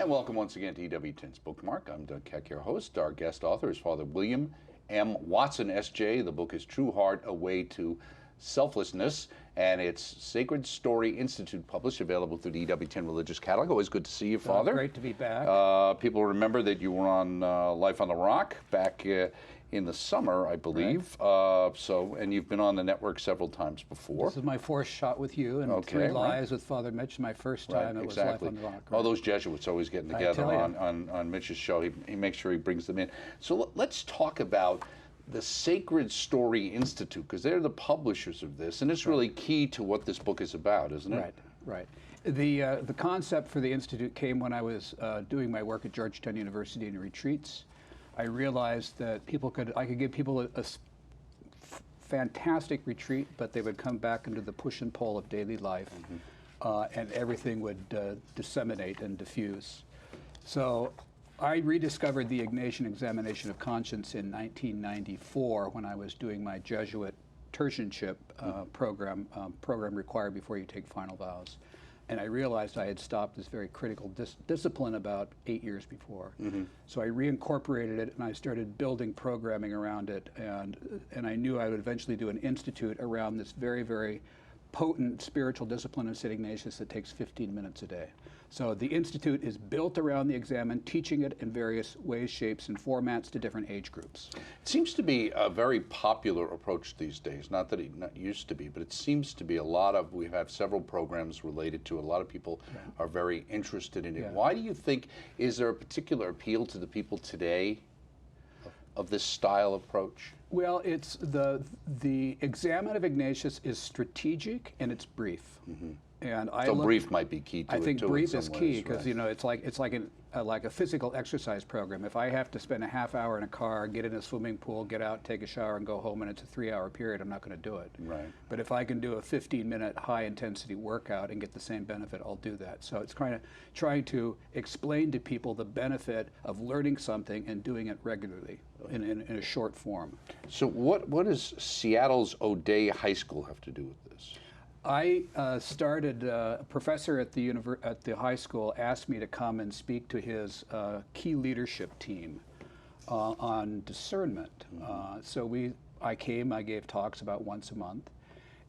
And welcome once again to EWTN's Bookmark. I'm Doug Keck, your host. Our guest author is Father William M. Watson, S.J. The book is True Heart, A Way to Selflessness, and it's Sacred Story Institute published, available through the EWTN Religious Catalog. Always good to see you, Father. Great to be back. People remember that you were on Life on the Rock back in the summer, I believe. Right. And you've been on the network several times before. This is my fourth shot with you, and Three Lives with Father Mitch. My first time it was Life on the Rock. Right. All those Jesuits always getting together on Mitch's show. He makes sure he brings them in. So let's talk about the Sacred Story Institute, because they're the publishers of this, and it's really key to what this book is about, isn't it? Right. The concept for the Institute came when I was doing my work at Georgetown University in retreats. I realized that I could give people a fantastic retreat, but they would come back into the push and pull of daily life, and everything would disseminate and diffuse. So I rediscovered the Ignatian examination of conscience in 1994 when I was doing my Jesuit tertianship program required before you take final vows. And I realized I had stopped this very critical discipline about 8 years before. So I reincorporated it, and I started building programming around it, and I knew I would eventually do an institute around this very, very potent spiritual discipline of St. Ignatius that takes 15 minutes a day. So the Institute is built around the examen, teaching it in various ways, shapes, and formats to different age groups. It seems to be a very popular approach these days. Not that it not used to be, but it seems to be we have several programs related to it. A lot of people are very interested in it. Why do you think, is there a particular appeal to the people today of this style approach? Well, it's the examen of Ignatius is strategic and it's brief. And brief might be key to it. I think brief is key because it's like a physical exercise program. If I have to spend a half hour in a car, get in a swimming pool, get out, take a shower, and go home, and it's a 3-hour period, I'm not going to do it. Right. But if I can do a 15-minute high-intensity workout and get the same benefit, I'll do that. So it's kind of trying to explain to people the benefit of learning something and doing it regularly in a short form. So what does Seattle's O'Day High School have to do with this? I started, a professor at the high school asked me to come and speak to his key leadership team on discernment. I came, I gave talks about once a month,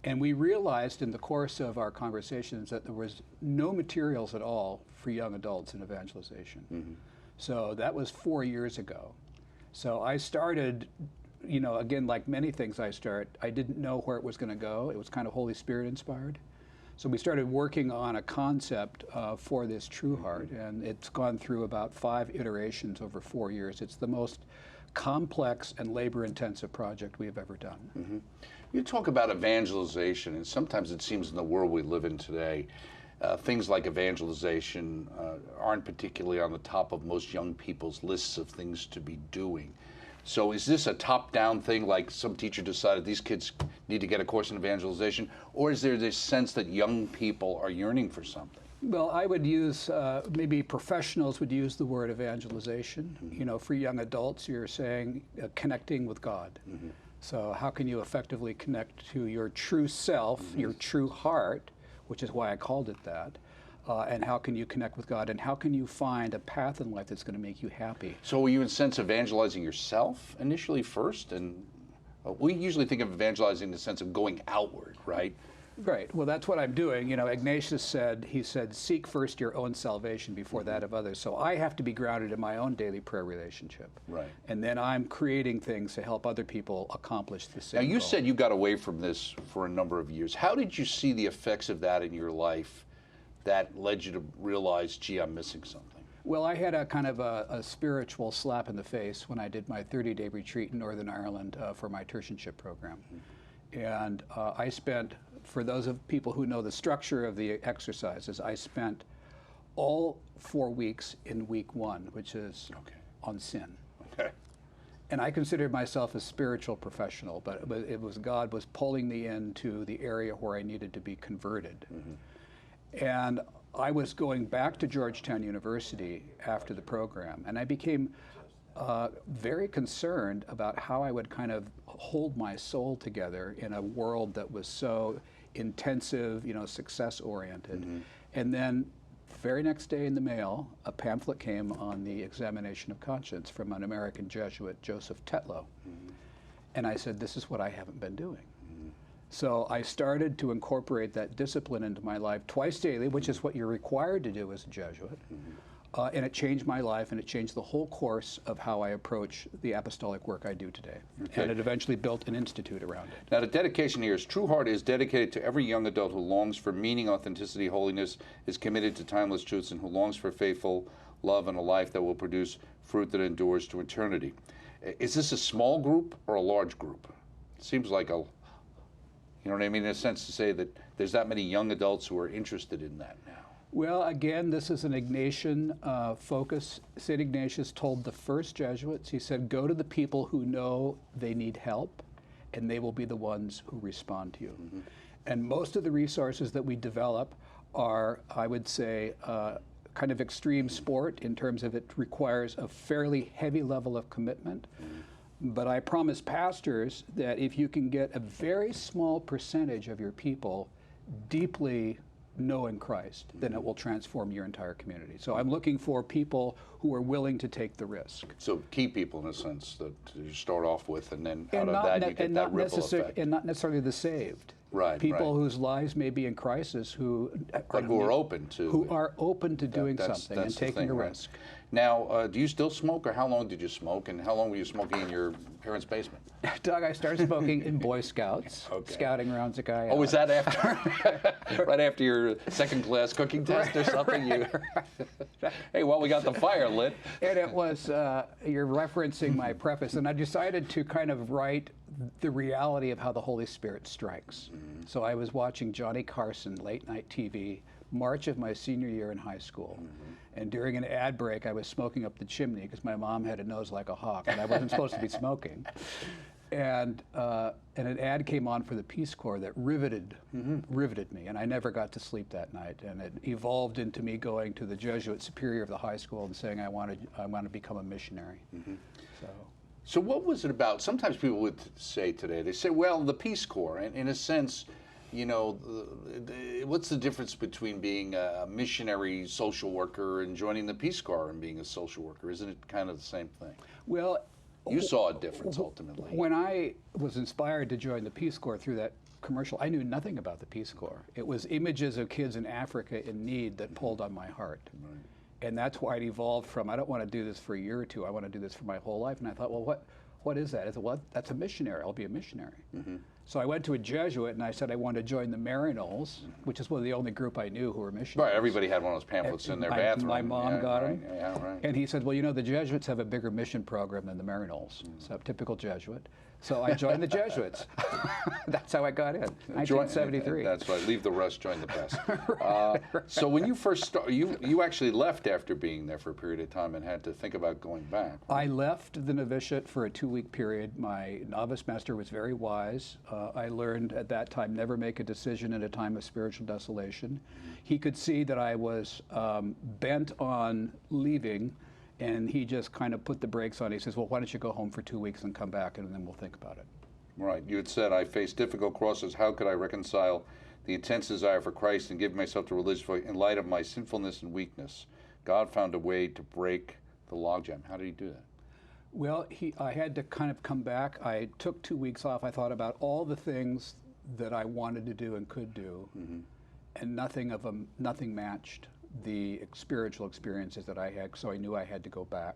and we realized in the course of our conversations that there was no materials at all for young adults in evangelization. So that was 4 years ago. So I started, again, like many things I didn't know where it was going to go. It was kind of Holy Spirit inspired. So we started working on a concept for this True Heart, and it's gone through about 5 iterations over 4 years. It's the most complex and labor-intensive project we have ever done. You talk about evangelization, and sometimes it seems in the world we live in today, things like evangelization aren't particularly on the top of most young people's lists of things to be doing. So is this a top-down thing, like some teacher decided these kids need to get a course in evangelization, or is there this sense that young people are yearning for something? Well, I would use, maybe professionals would use the word evangelization. For young adults, you're saying connecting with God. So how can you effectively connect to your true self, your true heart, which is why I called it that, and how can you connect with God, and how can you find a path in life that's going to make you happy? So were you in a sense evangelizing yourself initially first? And we usually think of evangelizing in the sense of going outward, right? Right. Well, that's what I'm doing. Ignatius said, seek first your own salvation before that of others. So I have to be grounded in my own daily prayer relationship. Right. And then I'm creating things to help other people accomplish the same Now, you goal. said you got away from this for a number of years. How did you see the effects of that in your life that led you to realize, gee, I'm missing something? Well, I had a kind of a spiritual slap in the face when I did my 30-day retreat in Northern Ireland for my tertianship program. And I spent, for those of people who know the structure of the exercises, I spent all 4 weeks in week 1, which is on sin. And I considered myself a spiritual professional, but it was God was pulling me into the area where I needed to be converted. And I was going back to Georgetown University after the program, and I became very concerned about how I would kind of hold my soul together in a world that was so intensive, success-oriented. And then very next day in the mail, a pamphlet came on the examination of conscience from an American Jesuit, Joseph Tetlow. And I said, this is what I haven't been doing. So I started to incorporate that discipline into my life twice daily, which is what you're required to do as a Jesuit. And it changed my life, and it changed the whole course of how I approach the apostolic work I do today. Okay. And it eventually built an institute around it. Now, the dedication here is True Heart is dedicated to every young adult who longs for meaning, authenticity, holiness, is committed to timeless truths, and who longs for faithful love and a life that will produce fruit that endures to eternity. Is this a small group or a large group? It seems like you know what I mean, in a sense to say that there's that many young adults who are interested in that now. Well, again, this is an Ignatian focus. St. Ignatius told the first Jesuits, he said, go to the people who know they need help, and they will be the ones who respond to you. And most of the resources that we develop are, I would say, kind of extreme sport in terms of it requires a fairly heavy level of commitment. But I promise pastors that if you can get a very small percentage of your people deeply knowing Christ, then it will transform your entire community. So I'm looking for people who are willing to take the risk. So key people, in a sense, that you start off with, and then out of that you get that ripple effect. And not necessarily the saved. Right, people whose lives may be in crisis who are open to doing something and taking a risk. Now, do you still smoke, or how long did you smoke, and how long were you smoking in your parents' basement? Doug, I started smoking in Boy Scouts, scouting around Zakai. Oh, was that after, right after your second class cooking test or something? Hey, well, we got the fire lit. And it was, you're referencing my preface, and I decided to kind of write the reality of how the Holy Spirit strikes. So I was watching Johnny Carson, late night TV, March of my senior year in high school. And during an ad break, I was smoking up the chimney because my mom had a nose like a hawk, and I wasn't supposed to be smoking. And an ad came on for the Peace Corps that riveted me, and I never got to sleep that night. And it evolved into me going to the Jesuit superior of the high school and saying I want to become a missionary. So what was it about? Sometimes people would say today, they say, well, the Peace Corps, and in a sense, you know, what's the difference between being a missionary social worker and joining the Peace Corps and being a social worker? Isn't it kind of the same thing? Well, you saw a difference ultimately. When I was inspired to join the Peace Corps through that commercial, I knew nothing about the Peace Corps. It was images of kids in Africa in need that pulled on my heart. And that's why it evolved from, I don't want to do this for a year or two, I want to do this for my whole life. And I thought, well, what is that? I said, well, that's a missionary. I'll be a missionary. So I went to a Jesuit and I said I wanted to join the Marinols, which is one of the only group I knew who were missionaries. Right, everybody had one of those pamphlets in their bathroom. My mom got them. Right. And he said, well, you know, the Jesuits have a bigger mission program than the Marinols. So typical Jesuit. So I joined the Jesuits. That's how I got in, 1973. That's right. Leave the rest, join the best. Right. So when you first started, you actually left after being there for a period of time and had to think about going back. I left the novitiate for a 2-week period. My novice master was very wise. I learned at that time never make a decision in a time of spiritual desolation. He could see that I was bent on leaving, and he just kind of put the brakes on. He says, well, why don't you go home for 2 weeks and come back, and then we'll think about it. Right. You had said, I face difficult crosses. How could I reconcile the intense desire for Christ and give myself to religious voice in light of my sinfulness and weakness? God found a way to break the logjam. How did he do that? Well, I had to kind of come back. I took 2 weeks off. I thought about all the things that I wanted to do and could do, and nothing matched the spiritual experiences that I had, so I knew I had to go back.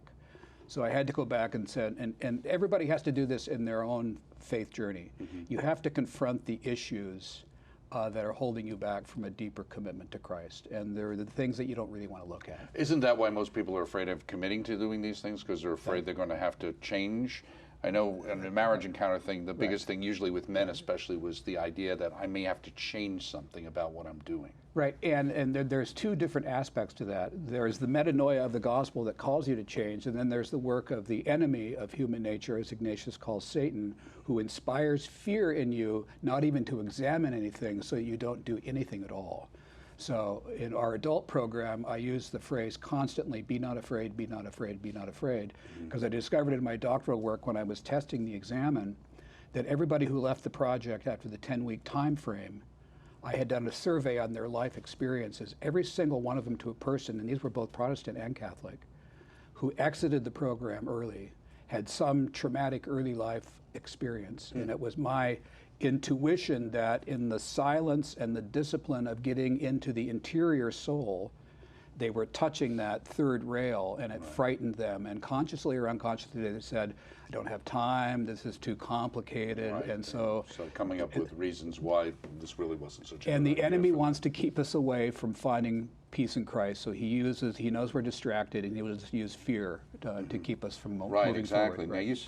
So I had to go back and said, and everybody has to do this in their own faith journey. You have to confront the issues that are holding you back from a deeper commitment to Christ. And they're the things that you don't really want to look at. Isn't that why most people are afraid of committing to doing these things? Because they're afraid they're going to have to change? I know in the marriage encounter thing, the biggest thing usually with men especially was the idea that I may have to change something about what I'm doing. Right, and there's two different aspects to that. There's the metanoia of the gospel that calls you to change, and then there's the work of the enemy of human nature, as Ignatius calls Satan, who inspires fear in you, not even to examine anything, so you don't do anything at all. So in our adult program, I use the phrase constantly, be not afraid, be not afraid, be not afraid, because I discovered in my doctoral work when I was testing the examen that everybody who left the project after the 10-week time frame I had done a survey on their life experiences. Every single one of them to a person, and these were both Protestant and Catholic, who exited the program early, had some traumatic early life experience. And it was my intuition that in the silence and the discipline of getting into the interior soul, they were touching that third rail, and it frightened them. And consciously or unconsciously, they said, I don't have time, this is too complicated. And so coming up with reasons why this really wasn't such a And good the idea enemy for wants to keep us away from finding peace in Christ. So he knows we're distracted, and he will just use fear to keep us from moving exactly. forward.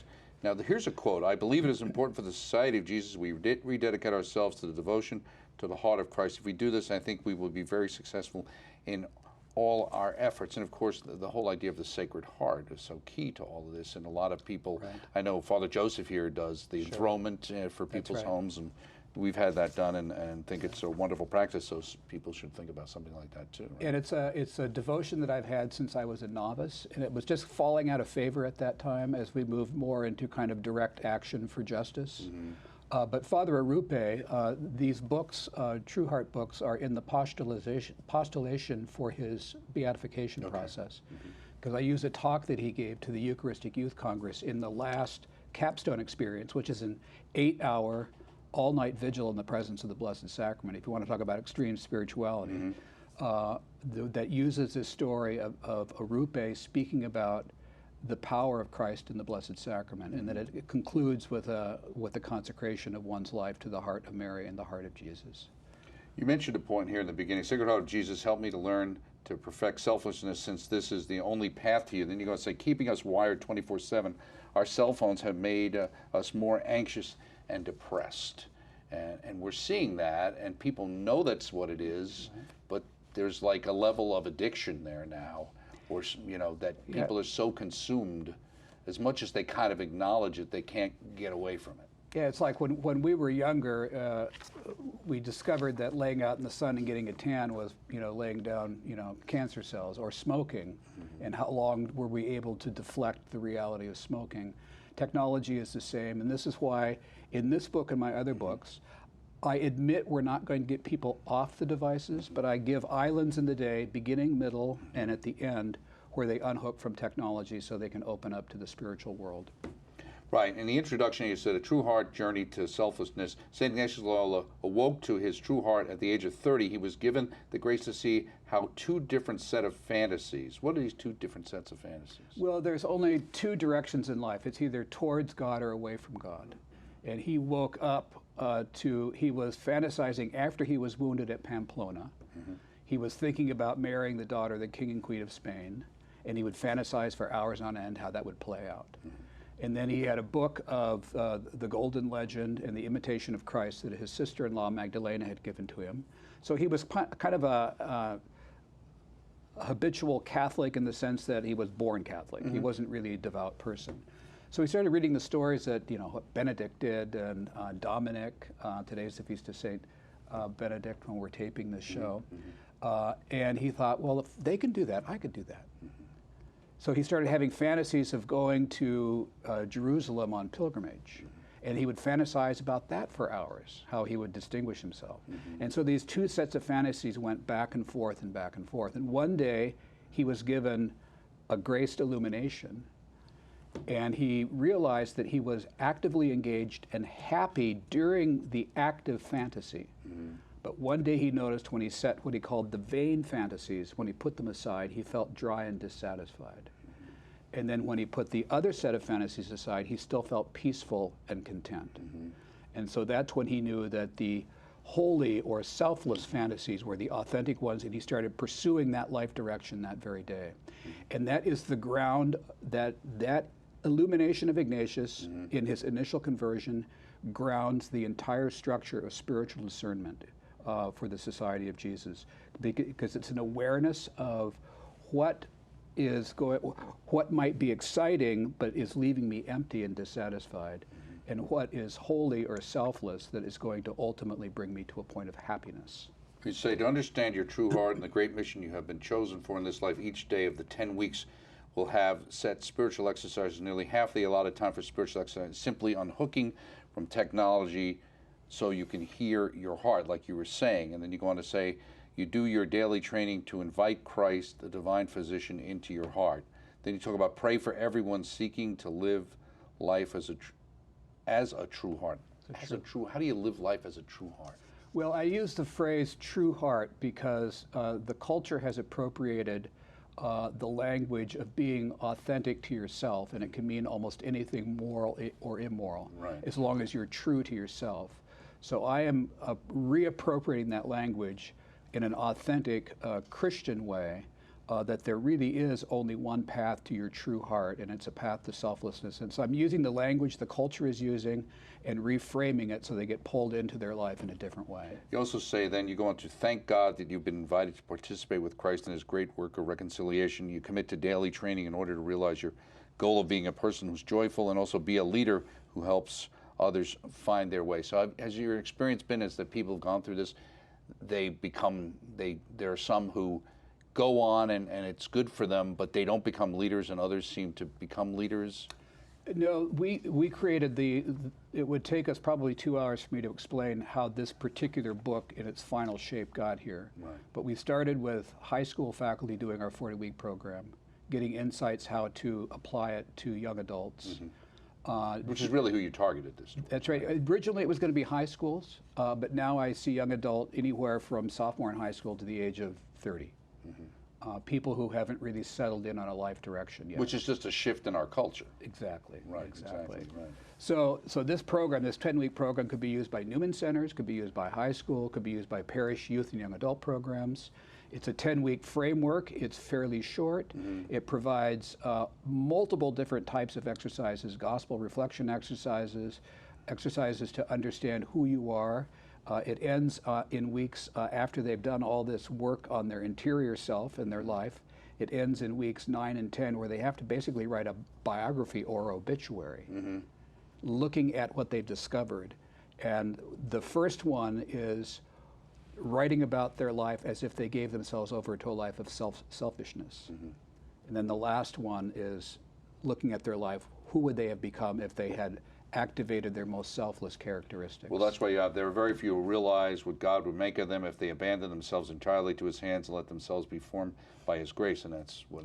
Now, here's a quote. I believe it is important for the society of Jesus we rededicate ourselves to the devotion to the heart of Christ. If we do this, I think we will be very successful in all our efforts. And of course, the whole idea of the Sacred Heart is so key to all of this. And a lot of people, I know Father Joseph here does the enthronement for people's homes, and we've had that done and think it's a wonderful practice, so people should think about something like that too. Right? And it's a devotion that I've had since I was a novice, and it was just falling out of favor at that time as we moved more into kind of direct action for justice. But Father Arupe, these books, True Heart books, are in the postulation for his beatification process. Because I use a talk that he gave to the Eucharistic Youth Congress in the last capstone experience, which is an 8-hour, all-night vigil in the presence of the Blessed Sacrament. If you want to talk about extreme spirituality, that uses this story of Arupe speaking about the power of Christ in the Blessed Sacrament, and that it concludes with the consecration of one's life to the heart of Mary and the heart of Jesus. You mentioned a point here in the beginning. Sacred Heart of Jesus, help me to learn to perfect selflessness, since this is the only path to you. Then you're going to say, keeping us wired 24/7. Our cell phones have made us more anxious and depressed. And we're seeing that, and people know that's what it is, but there's like a level of addiction there now. Or, that people are so consumed, as much as they kind of acknowledge it, they can't get away from it. Yeah, it's like when we were younger, we discovered that laying out in the sun and getting a tan was, laying down, cancer cells, or smoking, and how long were we able to deflect the reality of smoking. Technology is the same, and this is why in this book and my other books, I admit we're not going to get people off the devices, but I give islands in the day, beginning, middle, and at the end, where they unhook from technology so they can open up to the spiritual world. Right. In the introduction, you said a true heart journey to selflessness. St. Ignatius of Loyola awoke to his true heart at the age of 30. He was given the grace to see how two different set of fantasies. What are these two different sets of fantasies? Well, there's only two directions in life. It's either towards God or away from God. And he woke up he was fantasizing after he was wounded at Pamplona. He was thinking about marrying the daughter of the King and Queen of Spain, and he would fantasize for hours on end how that would play out. And then he had a book of the Golden Legend and the Imitation of Christ that his sister-in-law Magdalena had given to him. So he was kind of a habitual Catholic in the sense that he was born Catholic. He wasn't really a devout person. So we started reading the stories that, what Benedict did, and Dominic, today's the feast of St. Benedict when we're taping this show. And he thought, well, if they can do that, I could do that. So he started having fantasies of going to Jerusalem on pilgrimage. And he would fantasize about that for hours, how he would distinguish himself. And so these two sets of fantasies went back and forth and back and forth. And one day he was given a graced illumination, and he realized that he was actively engaged and happy during the active fantasy. But one day he noticed when he set what he called the vain fantasies, when he put them aside, he felt dry and dissatisfied. And then when he put the other set of fantasies aside, he still felt peaceful and content. And so that's when he knew that the holy or selfless fantasies were the authentic ones, and he started pursuing that life direction that very day. And that is the ground that illumination of Ignatius in his initial conversion grounds the entire structure of spiritual discernment for the Society of Jesus, because it's an awareness of what might be exciting but is leaving me empty and dissatisfied, and what is holy or selfless that is going to ultimately bring me to a point of happiness. You say, to understand your true heart and the great mission you have been chosen for in this life, each day of the 10 weeks will have set spiritual exercises, nearly half the allotted time for spiritual exercise, simply unhooking from technology so you can hear your heart, like you were saying. And then you go on to say, you do your daily training to invite Christ, the divine physician, into your heart. Then you talk about pray for everyone seeking to live life as a true heart. How do you live life as a true heart? Well, I use the phrase true heart because the culture has appropriated the language of being authentic to yourself, and it can mean almost anything moral or immoral, right, as long as you're true to yourself. So I am reappropriating that language in an authentic Christian way, that there really is only one path to your true heart, and it's a path to selflessness. And so I'm using the language the culture is using and reframing it so they get pulled into their life in a different way. You also say then you go on to thank God that you've been invited to participate with Christ in his great work of reconciliation. You commit to daily training in order to realize your goal of being a person who's joyful and also be a leader who helps others find their way. So has your experience been as that people have gone through this, there are some who go on and it's good for them, but they don't become leaders, and others seem to become leaders? No, we created it would take us probably 2 hours for me to explain how this particular book in its final shape got here. Right. But we started with high school faculty doing our 40-week program, getting insights how to apply it to young adults. Mm-hmm. Which is really who you targeted this. That's right. Originally it was going to be high schools, but now I see young adult anywhere from sophomore in high school to the age of 30. Mm-hmm. People who haven't really settled in on a life direction yet. Which is just a shift in our culture. Exactly. Right, exactly. Right. So this program, this 10-week program, could be used by Newman Centers, could be used by high school, could be used by parish youth and young adult programs. It's a 10-week framework. It's fairly short. Mm-hmm. It provides multiple different types of exercises, gospel reflection exercises, exercises to understand who you are. It ends in weeks after they've done all this work on their interior self and their life. It ends in weeks 9 and 10 where they have to basically write a biography or obituary, mm-hmm. looking at what they've discovered. And the first one is writing about their life as if they gave themselves over to a life of selfishness. Mm-hmm. And then the last one is looking at their life, who would they have become if they had activated their most selfless characteristics. Well, that's why there are very few who realize what God would make of them if they abandon themselves entirely to his hands and let themselves be formed by his grace. And that's what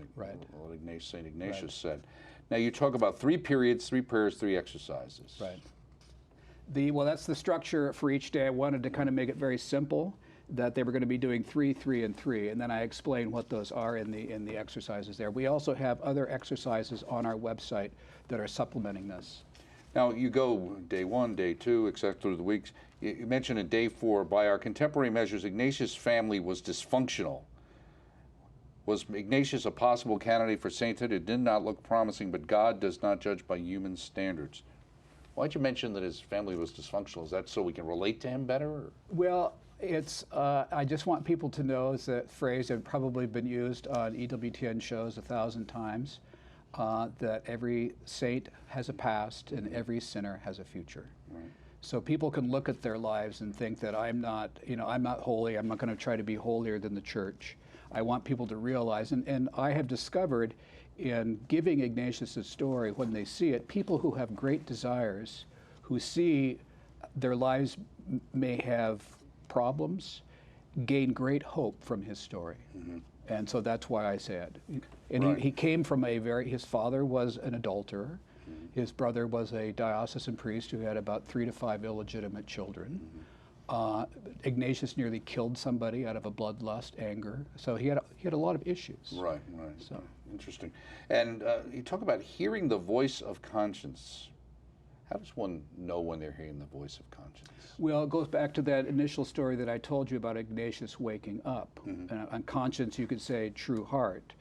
St. Ignatius said. Now, you talk about 3 periods, 3 prayers, 3 exercises. Right. Well, that's the structure for each day. I wanted to kind of make it very simple, that they were going to be doing 3, 3, and 3, and then I explain what those are in the exercises there. We also have other exercises on our website that are supplementing this. Now, you go day 1, day 2, etc. through the weeks. You mentioned in day 4, by our contemporary measures, Ignatius' family was dysfunctional. Was Ignatius a possible candidate for sainthood? It did not look promising, but God does not judge by human standards. Why'd you mention that his family was dysfunctional? Is that so we can relate to him better? Or? Well, it's, I just want people to know that phrase had probably been used on EWTN shows 1,000 times. That every saint has a past and every sinner has a future. Right. So people can look at their lives and think that I'm not holy, I'm not going to try to be holier than the church. I want people to realize, and I have discovered in giving Ignatius' story, when they see it, people who have great desires, who see their lives may have problems, gain great hope from his story. Mm-hmm. And so that's why I say it. And right. he came from his father was an adulterer. Mm-hmm. His brother was a diocesan priest who had about 3 to 5 illegitimate children. Mm-hmm. Ignatius nearly killed somebody out of a bloodlust, anger. So he had a lot of issues. Right. So interesting. And you talk about hearing the voice of conscience. How does one know when they're hearing the voice of conscience? Well, it goes back to that initial story that I told you about Ignatius waking up. Mm-hmm. On conscience, you could say true heart.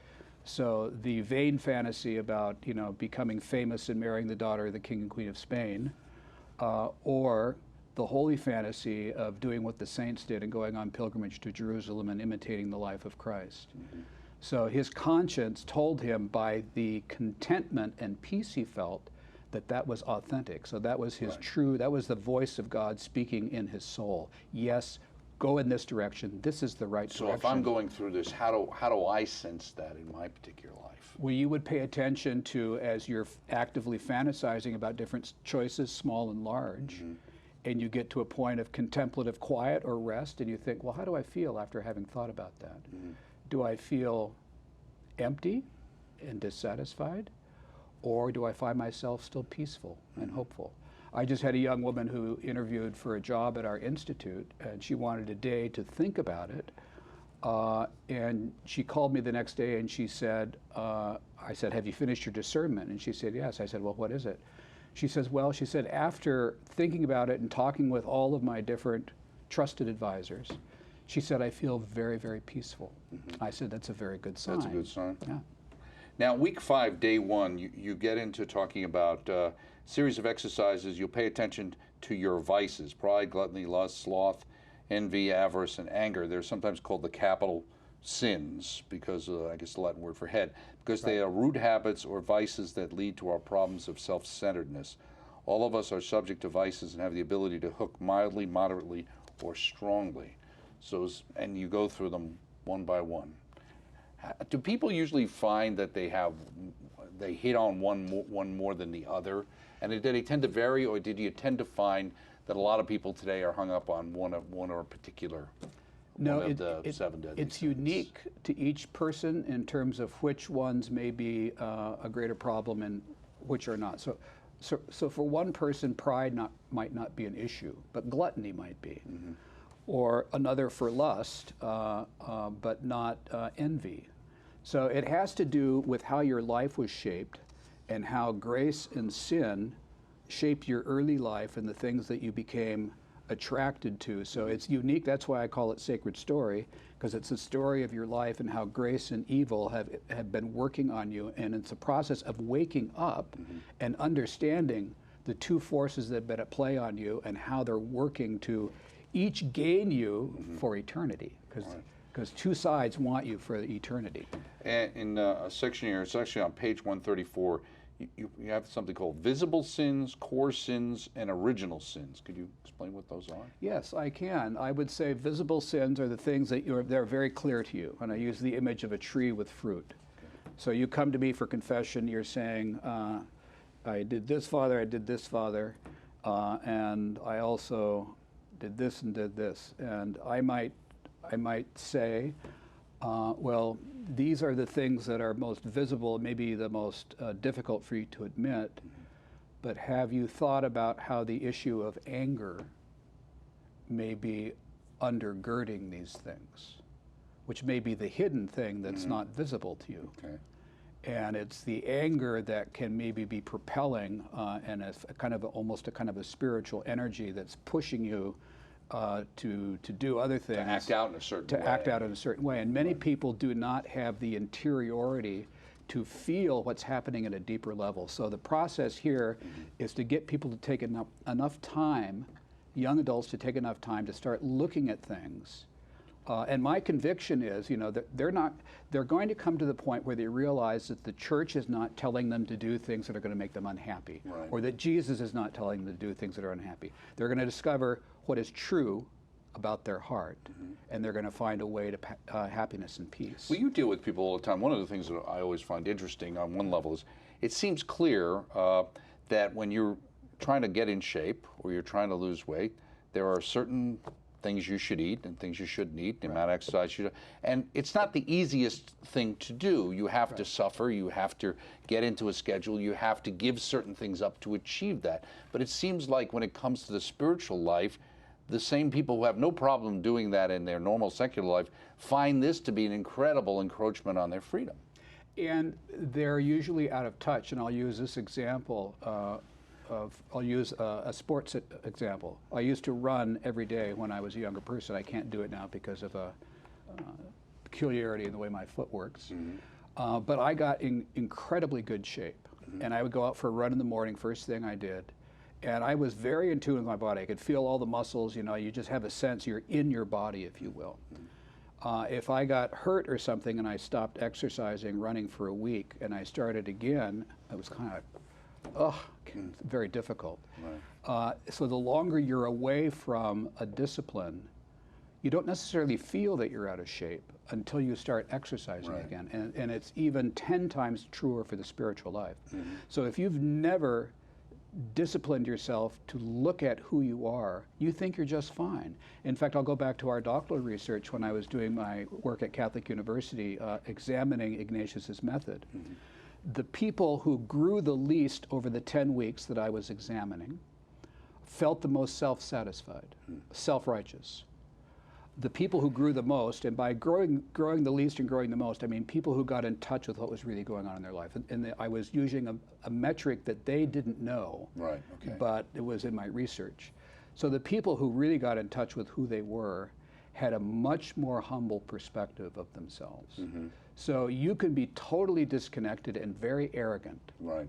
So the vain fantasy about becoming famous and marrying the daughter of the King and Queen of Spain, or the holy fantasy of doing what the saints did and going on pilgrimage to Jerusalem and imitating the life of Christ. Mm-hmm. So his conscience told him by the contentment and peace he felt that was authentic. So that was his true, that was the voice of God speaking in his soul. Yes, go in this direction. This is the right direction. So if I'm going through this, how do I sense that in my particular life? Well, you would pay attention to, as you're actively fantasizing about different choices, small and large, mm-hmm. and you get to a point of contemplative quiet or rest, and you think, well, how do I feel after having thought about that? Do I feel empty and dissatisfied, or do I find myself still peaceful and hopeful? I just had a young woman who interviewed for a job at our institute, and she wanted a day to think about it. And she called me the next day and she said, I said, have you finished your discernment? And she said, yes. I said, well, what is it? She says, well, she said, after thinking about it and talking with all of my different trusted advisors, she said, I feel very, very peaceful. I said, that's a very good sign. That's a good sign. Yeah. Now, week 5, day 1, you get into talking about a series of exercises. You'll pay attention to your vices: pride, gluttony, lust, sloth, envy, avarice, and anger. They're sometimes called the capital sins because, I guess the Latin word for head, because they are root habits or vices that lead to our problems of self-centeredness. All of us are subject to vices and have the ability to hook mildly, moderately, or strongly. So, and you go through them one by one. Do people usually find that they hit on one more than the other? And do they tend to vary, or did you tend to find that a lot of people today are hung up on one or a particular one of the 7 deadly it's sins? unique to each person in terms of which ones may be a greater problem and which are not. So for one person, pride might not be an issue, but gluttony might be. Or another for lust, but not envy. So it has to do with how your life was shaped and how grace and sin shaped your early life and the things that you became attracted to. So it's unique. That's why I call it Sacred Story, because it's a story of your life and how grace and evil have been working on you. And it's a process of waking up and understanding the two forces that have been at play on you and how they're working to each gain you for eternity, because two sides want you for eternity. And in a section here, it's actually on page 134, you have something called visible sins, core sins, and original sins. Could you explain what those are? Yes, I can. I would say visible sins are the things that they're very clear to you. And I use the image of a tree with fruit. So you come to me for confession, you're saying, I did this, Father, I did this, Father, and I also did this and did this. And I might say, well, these are the things that are most visible, maybe the most difficult for you to admit, but have you thought about how the issue of anger may be undergirding these things, which may be the hidden thing that's not visible to you? Okay. And it's the anger that can maybe be propelling and it's almost a kind of a spiritual energy that's pushing you to do other things. To act out in a certain way. To act out in a certain way. And many people do not have the interiority to feel what's happening at a deeper level. So the process here is to get people to take enough time, young adults to take enough time to start looking at things. And my conviction is, that they're going to come to the point where they realize that the church is not telling them to do things that are going to make them unhappy, or that Jesus is not telling them to do things that are unhappy. They're going to discover what is true about their heart, and they're going to find a way to happiness and peace. Well, you deal with people all the time. One of the things that I always find interesting on one level is it seems clear that when you're trying to get in shape or you're trying to lose weight, there are certain things you should eat and things you shouldn't eat, the amount of exercise you do. And it's not the easiest thing to do. You have to suffer, you have to get into a schedule, you have to give certain things up to achieve that. But it seems like when it comes to the spiritual life, the same people who have no problem doing that in their normal secular life find this to be an incredible encroachment on their freedom. And they're usually out of touch, and I'll use this example. I'll use a sports example. I used to run every day when I was a younger person. I can't do it now because of a peculiarity in the way my foot works. But I got in incredibly good shape. And I would go out for a run in the morning, first thing I did. And I was very in tune with my body. I could feel all the muscles, you just have a sense you're in your body, if you will. If I got hurt or something and I stopped exercising, running for a week, and I started again, it was kind of very difficult. So the longer you're away from a discipline, you don't necessarily feel that you're out of shape until you start exercising again. And it's even 10 times truer for the spiritual life. So if you've never disciplined yourself to look at who you are, you think you're just fine. In fact, I'll go back to our doctoral research when I was doing my work at Catholic University, examining Ignatius's method. The people who grew the least over the 10 weeks that I was examining felt the most self-satisfied, self-righteous. The people who grew the most, and by growing the least and growing the most, I mean people who got in touch with what was really going on in their life. And I was using a metric that they didn't know, Right, okay. but it was in my research. So the people who really got in touch with who they were had a much more humble perspective of themselves. So you can be totally disconnected and very arrogant. Right.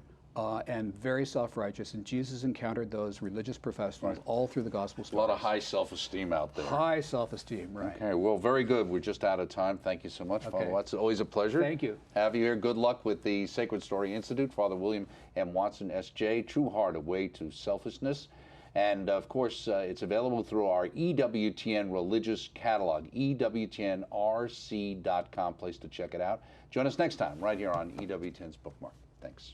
And very self-righteous, and Jesus encountered those religious professionals all through the gospel A stories. lot of high self-esteem out there. High self-esteem, right. Okay, well, very good. We're just out of time. Thank you so much, Father Watson. Always a pleasure. Thank you. Have you here. Good luck with the Sacred Story Institute. Father William M. Watson, S.J., True Heart, A Way to Selflessness. And, of course, it's available through our EWTN religious catalog, EWTNRC.com, place to check it out. Join us next time right here on EWTN's Bookmark. Thanks.